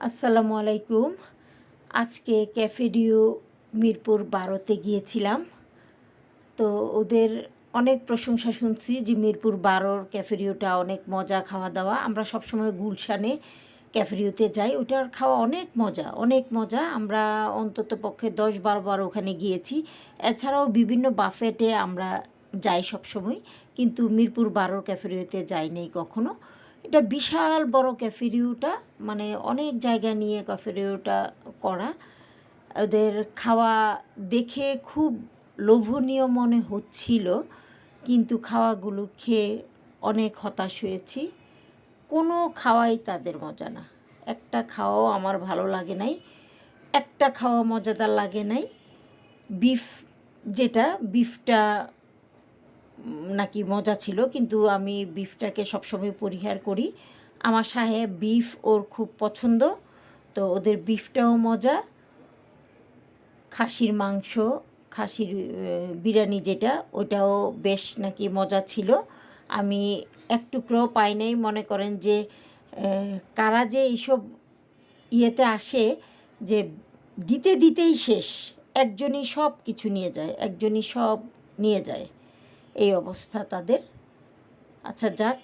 আসসালামু আলাইকুম। আজকে ক্যাফেডিও মিরপুর 12-তে গিয়েছিলাম। তো ওদের অনেক প্রশংসা শুনছি যে মিরপুর 12-র ক্যাফেডিওটা অনেক মজা, খাওয়া দাওয়া। আমরা সবসময় গুলশানে ক্যাফেডিওতে যাই, ওটার খাওয়া অনেক মজা, অনেক মজা। আমরা অন্তত পক্ষে 10-12 বার ওখানে গিয়েছি। এছাড়াও বিভিন্ন বাফেটে আমরা যাই সবসময়, কিন্তু মিরপুর 12-র ক্যাফেডিওতে যাইনি কখনো। এটা বিশাল বড় ক্যাফেডিওটা, মানে অনেক জায়গা নিয়ে ক্যাফেডিওটা করা। ওদের খাওয়া দেখে খুব লোভনীয় মনে হচ্ছিল, কিন্তু খাওয়াগুলো খেয়ে অনেক হতাশ হয়েছি। কোনো খাওয়াই তাদের মজা না। একটা খাওয়াও আমার ভালো লাগে নাই, একটা খাওয়া মজাদার লাগে নাই। বিফ বিফটা নাকি মজা ছিল, কিন্তু আমি বিফটাকে সবসময় পরিহার করি। আমার সাহেব বিফ ওর খুব পছন্দ, তো ওদের বিফটাও মজা। খাসির মাংস, খাসির বিরিয়ানি যেটা, ওটাও বেশ নাকি মজা ছিল। আমি এক টুকরোও পাই নাই। মনে করেন যে কারা যে এইসব ইয়েতে আসে, যে দিতে দিতেই শেষ, একজনই সব কিছু নিয়ে যায়, একজনই সব নিয়ে যায়, এই অবস্থা তাদের। আচ্ছা যাক,